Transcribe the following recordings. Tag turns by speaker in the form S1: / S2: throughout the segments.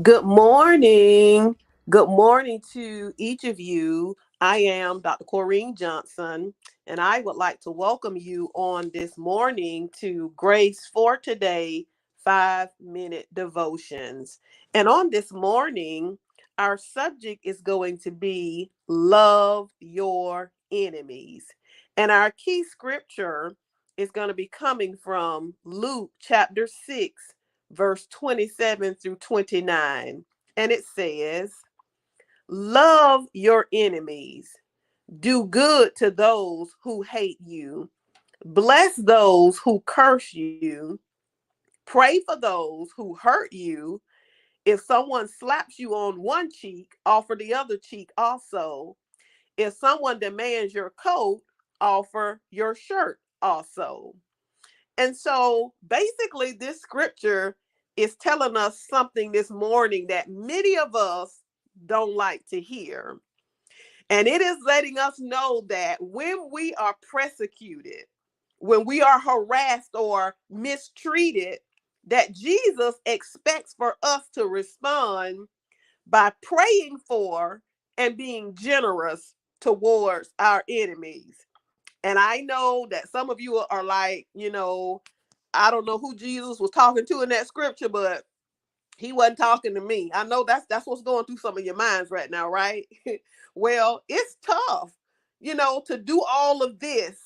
S1: Good morning. Good morning to each of you. I am Dr. Corrine Johnson, and I would like to welcome you on this morning to Grace for Today 5 Minute Devotions. And on this morning, our subject is going to be Love Your Enemies. And our key scripture is going to be coming from Luke chapter 6 verse 27 through 29. And it says, Love your enemies, do good to those who hate you, bless those who curse you, pray for those who hurt you. If someone slaps you on one cheek, offer the other cheek also. If someone demands your coat, offer your shirt also. And so basically, this scripture is telling us something this morning that many of us don't like to hear. And it is letting us know that when we are persecuted, when we are harassed or mistreated, that Jesus expects for us to respond by praying for and being generous towards our enemies. And I know that some of you are like, I don't know who Jesus was talking to in that scripture, but he wasn't talking to me. I know that's what's going through some of your minds right now, right? Well, it's tough, to do all of this,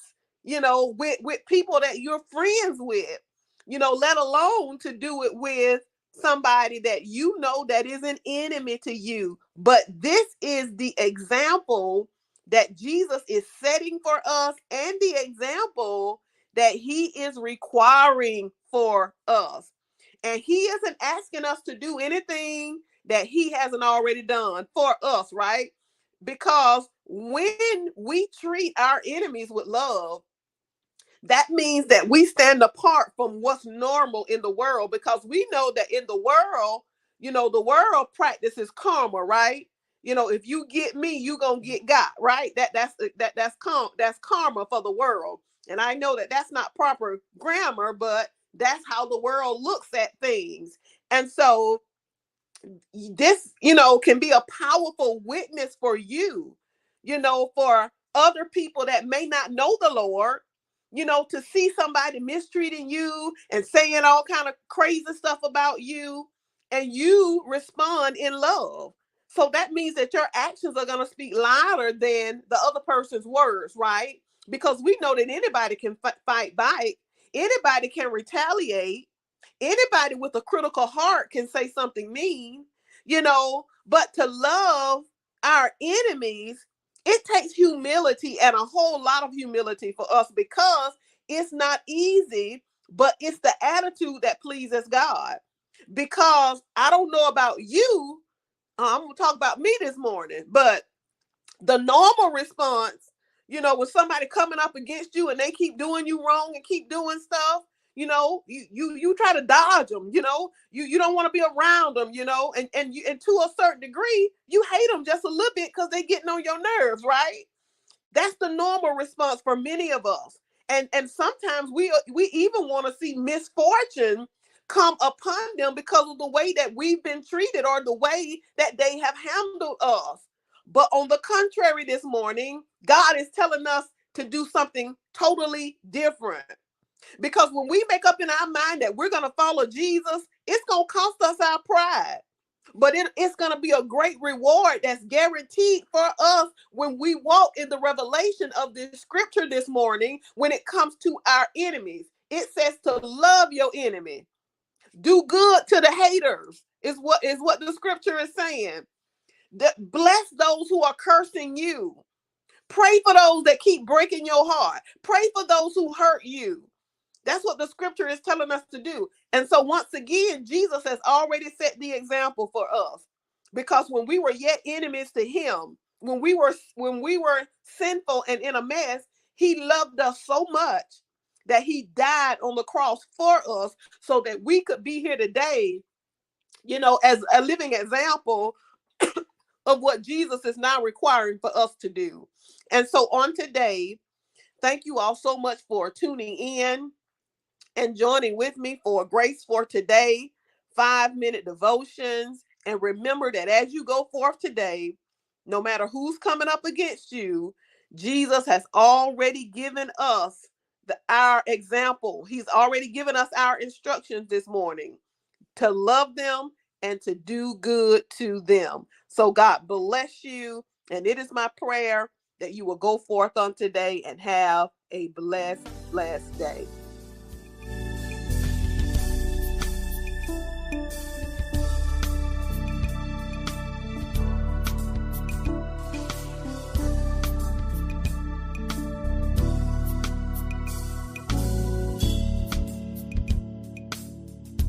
S1: with people that you're friends with, let alone to do it with somebody that you know that is an enemy to you. But this is the example that Jesus is setting for us and the example that he is requiring for us. And he isn't asking us to do anything that he hasn't already done for us, right? Because when we treat our enemies with love, that means that we stand apart from what's normal in the world, because we know that in the world, the world practices karma, right? If you get me, you gonna get got, right? That's karma for the world. And I know that that's not proper grammar, but that's how the world looks at things. And so this, can be a powerful witness for you, for other people that may not know the Lord, to see somebody mistreating you and saying all kind of crazy stuff about you, and you respond in love. So that means that your actions are going to speak louder than the other person's words, right? Because we know that anybody can fight back, anybody can retaliate, anybody with a critical heart can say something mean, but to love our enemies, it takes humility, and a whole lot of humility for us, because it's not easy, but it's the attitude that pleases God. Because I don't know about you, I'm going to talk about me this morning, but the normal response, when somebody coming up against you and they keep doing you wrong and keep doing stuff, you try to dodge them, you don't want to be around them, and to a certain degree, you hate them just a little bit because they getting on your nerves, right? That's the normal response for many of us. And sometimes we even want to see misfortune come upon them because of the way that we've been treated or the way that they have handled us. But on the contrary, this morning, God is telling us to do something totally different. Because when we make up in our mind that we're going to follow Jesus, it's going to cost us our pride. But it's going to be a great reward that's guaranteed for us when we walk in the revelation of this scripture this morning when it comes to our enemies. It says to love your enemy. Do good to the haters, is what the scripture is saying. Bless those who are cursing you. Pray for those that keep breaking your heart. Pray for those who hurt you. That's what the scripture is telling us to do. And so once again, Jesus has already set the example for us. Because when we were yet enemies to him, when we were sinful and in a mess, he loved us so much that he died on the cross for us so that we could be here today, as a living example of what Jesus is now requiring for us to do. And so on today, thank you all so much for tuning in and joining with me for Grace for Today 5 Minute Devotions. And remember that as you go forth today, no matter who's coming up against you, Jesus has already given us our example. He's already given us our instructions this morning to love them and to do good to them. So God bless you. And it is my prayer that you will go forth on today and have a blessed day.